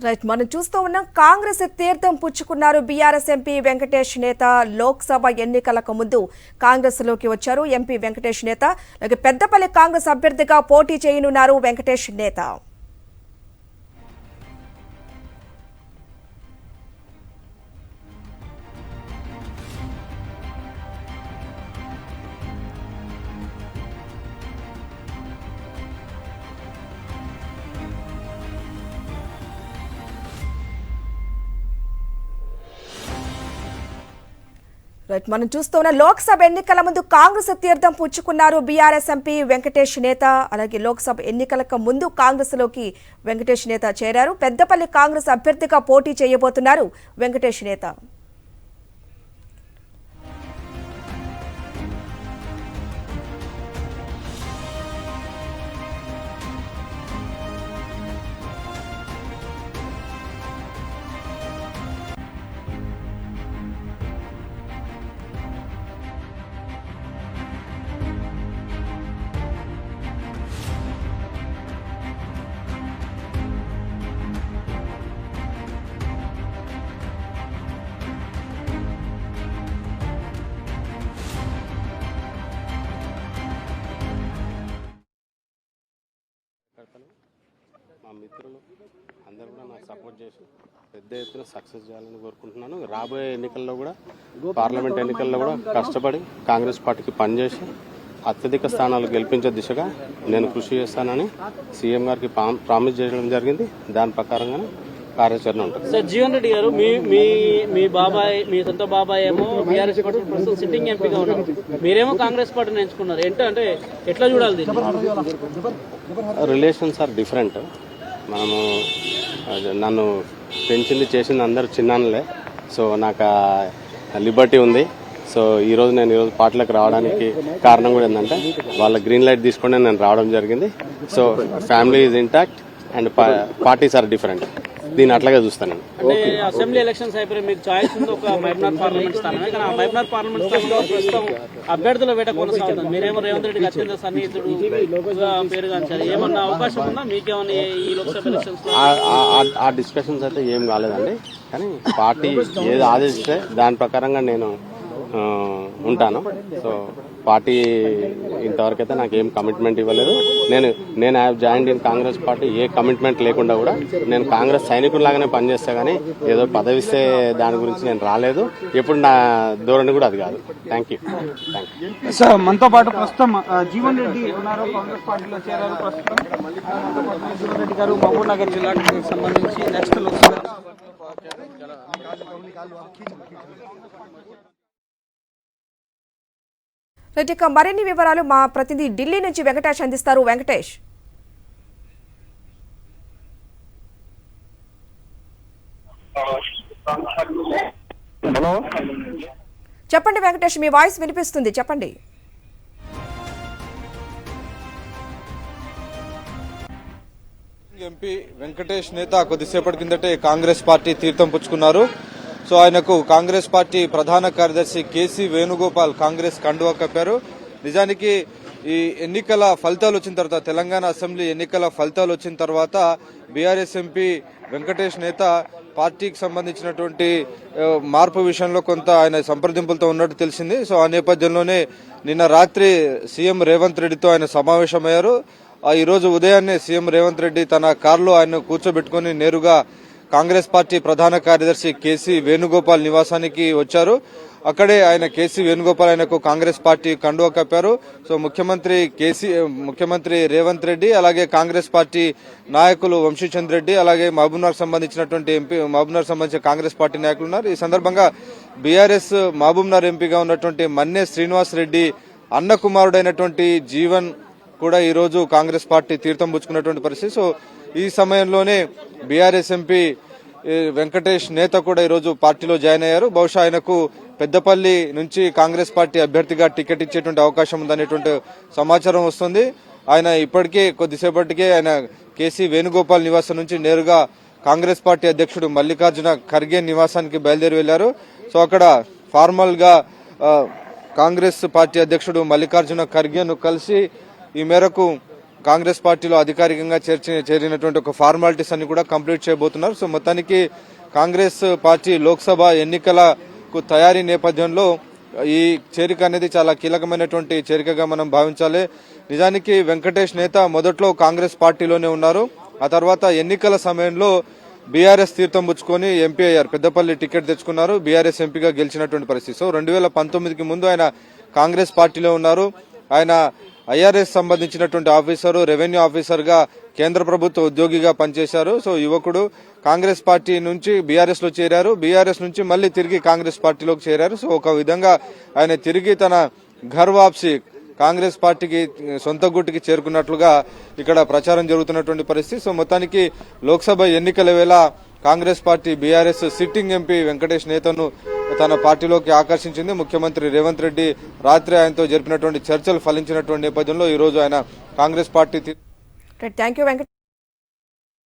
Right మనం చూస్తూ ఉన్నాం కాంగ్రెస్ తీర్థం పుచ్చుకున్నారు బీఆర్ఎస్ ఎంపీ వెంకటేష్ నేత లోక్సభ ఎన్నికలకు ముందు కాంగ్రెస్ లోకి వచ్చారు ఎంపీ వెంకటేష్ నేత పెద్దపల్లి కాంగ్రెస్ అభ్యర్థిగా పోటీ చేయనున్నారు వెంకటేష్ నేత రైట్ మనం చూస్తున్న లోక్సభ ఎన్నికల ముందు కాంగ్రెస్ తీర్థం పుచ్చుకున్నారు బీఆర్ఎస్ ఎంపీ వెంకటేష్ నేత అలాగే లోక్సభ ఎన్నికలకు ముందు కాంగ్రెస్ లోకి వెంకటేష్ నేత చేరారు పెద్దపల్లి కాంగ్రెస్ అభ్యర్థిగా పోటీ చేయబోతున్నారు వెంకటేష్ నేత మా మిత్రులు అందరూ కూడా నాకు సపోర్ట్ చేసి పెద్ద ఎత్తున సక్సెస్ చేయాలని కోరుకుంటున్నాను. రాబోయే ఎన్నికల్లో కూడా పార్లమెంట్ ఎన్నికల్లో కూడా కష్టపడి కాంగ్రెస్ పార్టీకి పనిచేసి అత్యధిక స్థానాలు గెలిపించే దిశగా నేను కృషి చేస్తానని సీఎం గారికి ప్రామిస్ చేయడం జరిగింది. దాని ప్రకారంగానే కార్యాచరణ ఉంటుంది. సార్ జీవన్ రెడ్డి గారు మీ బాబాయ్ మీ సొంత బాబాయ్ ఏమో బీఆర్ఎస్ పార్టీ ప్రస్తుతం సిట్టింగ్ ఎంపీగా ఉన్నారు, మీరేమో కాంగ్రెస్ పార్టీని ఎంచుకున్నారు. అంటే ఎట్లా చూడాలి దీన్ని? Relations are different. మనము నన్ను పెంచింది చేసింది అందరూ చిన్నానులే. సో నాకు లిబర్టీ ఉంది. సో ఈరోజు పార్టీలకు రావడానికి కారణం కూడా ఏంటంటే వాళ్ళ గ్రీన్ లైట్ తీసుకొని నేను రావడం జరిగింది. So family is intact and parties are different. దీన్ని అట్లాగే చూస్తాను. అంటే అసెంబ్లీ ఎలక్షన్స్ అయిపోయి మీకు చాయిస్ ఉంది ఒక మహబూబ్నగర్ పార్లమెంట్ స్థానమే, కానీ ఆ మహబూబ్నగర్ పార్లమెంట్ స్థానంలో ప్రస్తుతం అభ్యర్థుల వేట కొనసాగుతుంది. మీరేమో రేవంత్ రెడ్డికి అత్యంత సన్నిహితుడు పేరుగాంచారు. ఏమన్నా అవకాశం ఉందా మీకేమన్నా ఈ లోక్సభ ఎలక్షన్స్? ఆ డిస్కషన్స్ అయితే ఏం కాలేదండి, కానీ పార్టీ ఏది ఆదేశిస్తే దాని ప్రకారంగా నేను ఉంటాను. సో పార్టీ ఇంతవరకు అయితే నాకు ఏం కమిట్మెంట్ ఇవ్వలేదు. నేను have joined in Congress party a commitment లేకుండా కూడా నేను కాంగ్రెస్ సైనికుల్లాగానే పనిచేస్తా, కానీ ఏదో పదవిస్తే దాని గురించి నేను రాలేదు. ఎప్పుడు నా ధోరణి కూడా అది కాదు. Thank you. సార్ మనతో పాటు ప్రస్తుతం జీవన్ రెడ్డి ఉన్నారు, కాంగ్రెస్ పార్టీలో చేరారు. ప్రస్తుతం జీవన్ రెడ్డి గారు మహబూబ్నగర్ జిల్లాకు సంబంధించి నెక్స్ట్ లోక్సభ ఇక మరిన్ని వివరాలు మా ప్రతినిధి ఢిల్లీ నుంచి వెంకటేష్ అందిస్తారు. వెంకటేష్, చెప్పండి. వెంకటేష్, మీ వాయిస్ వినిపిస్తుంది, చెప్పండి. ఎంపీ వెంకటేష్ నేత కొద్దిసేపటి కిందటే కాంగ్రెస్ పార్టీ తీర్థం పుచ్చుకున్నారు. సో ఆయనకు కాంగ్రెస్ పార్టీ ప్రధాన కార్యదర్శి కేసీ వేణుగోపాల్ కాంగ్రెస్ కండువా కప్పారు. నిజానికి ఈ ఎన్నికల ఫలితాలు వచ్చిన తర్వాత, తెలంగాణ అసెంబ్లీ ఎన్నికల ఫలితాలు వచ్చిన తర్వాత బీఆర్ఎస్ ఎంపీ వెంకటేష్ నేత పార్టీకి సంబంధించినటువంటి మార్పు విషయంలో కొంత ఆయన సంప్రదింపులతో ఉన్నట్టు తెలిసింది. సో ఆ నేపథ్యంలోనే నిన్న రాత్రి సీఎం రేవంత్ రెడ్డితో ఆయన సమావేశమయ్యారు. ఈ రోజు ఉదయాన్నే సీఎం రేవంత్ రెడ్డి తన కారులో ఆయన కూర్చోబెట్టుకుని నేరుగా కాంగ్రెస్ పార్టీ ప్రధాన కార్యదర్శి కేసీ వేణుగోపాల్ నివాసానికి వచ్చారు. అక్కడే ఆయన కేసీ వేణుగోపాల్ ఆయనకు కాంగ్రెస్ పార్టీ కండువా కప్పారు. సో ముఖ్యమంత్రి రేవంత్ రెడ్డి, అలాగే కాంగ్రెస్ పార్టీ నాయకులు వంశీచంద్ రెడ్డి, అలాగే మహబూబ్నగర్ సంబంధించినటువంటి మహబూబ్నగర్ సంబంధించిన కాంగ్రెస్ పార్టీ నాయకులు ఉన్నారు. ఈ సందర్భంగా బీఆర్ఎస్ మహబూబ్నగర్ ఎంపీగా ఉన్నటువంటి మన్నే శ్రీనివాస్ రెడ్డి అన్న కుమారుడైనటువంటి జీవన్ కూడా ఈ రోజు కాంగ్రెస్ పార్టీ తీర్థం పుచ్చుకున్నటువంటి పరిస్థితి. సో ఈ సమయంలోనే బీఆర్ఎస్ ఎంపీ వెంకటేష్ నేత కూడా ఈరోజు పార్టీలో జాయిన్ అయ్యారు. బహుశా ఆయనకు పెద్దపల్లి నుంచి కాంగ్రెస్ పార్టీ అభ్యర్థిగా టికెట్ ఇచ్చేటువంటి అవకాశం ఉందనేటువంటి సమాచారం వస్తుంది. ఆయన ఇప్పటికే కొద్దిసేపటికే ఆయన కేసీ వేణుగోపాల్ నివాసం నుంచి నేరుగా కాంగ్రెస్ పార్టీ అధ్యక్షుడు మల్లికార్జున ఖర్గే నివాసానికి బయలుదేరి వెళ్లారు. సో అక్కడ ఫార్మల్ గా కాంగ్రెస్ పార్టీ అధ్యక్షుడు మల్లికార్జున ఖర్గేను కలిసి ఈ మేరకు కాంగ్రెస్ పార్టీలో అధికారికంగా చేరినటువంటి ఒక ఫార్మాలిటీస్ అన్ని కూడా కంప్లీట్ చేయబోతున్నారు. సో మొత్తానికి కాంగ్రెస్ పార్టీ లోక్సభ ఎన్నికలకు తయారీ నేపథ్యంలో ఈ చేరిక అనేది చాలా కీలకమైనటువంటి చేరికగా మనం భావించాలి. నిజానికి వెంకటేష్ నేత మొదట్లో కాంగ్రెస్ పార్టీలోనే ఉన్నారు. ఆ తర్వాత ఎన్నికల సమయంలో బీఆర్ఎస్ తీర్థం పుచ్చుకొని ఎంపీ అయ్యారు. పెద్దపల్లి టికెట్ తెచ్చుకున్నారు. బీఆర్ఎస్ ఎంపీగా గెలిచినటువంటి పరిస్థితి. సో 2019కి ముందు ఆయన కాంగ్రెస్ పార్టీలో ఉన్నారు. ఆయన ఐఆర్ఎస్ సంబంధించినటువంటి ఆఫీసరు, రెవెన్యూ ఆఫీసర్ గా కేంద్ర ప్రభుత్వ ఉద్యోగిగా పనిచేశారు. సో యువకుడు కాంగ్రెస్ పార్టీ నుంచి బీఆర్ఎస్ లో చేరారు. బీఆర్ఎస్ నుంచి మళ్ళీ తిరిగి కాంగ్రెస్ పార్టీలోకి చేరారు. సో ఒక విధంగా ఆయన తిరిగి తన ఘర్ వాప్సీ కాంగ్రెస్ పార్టీకి సొంత గుట్టుకి చేరుకున్నట్లుగా ఇక్కడ ప్రచారం జరుగుతున్నటువంటి పరిస్థితి. సో మొత్తానికి లోక్సభ ఎన్నికల వేళ Congress party BRS sitting MP Venkatesh నేతను తన పార్టీలోకి ఆకర్షించింది. ముఖ్యమంత్రి రేవంత్ రెడ్డి రాత్రి ఆయనతో జరిపినటువంటి చర్చలు ఫలించినటువంటి నేపథ్యంలో ఈ రోజు ఆయన Congress party thank you Venkata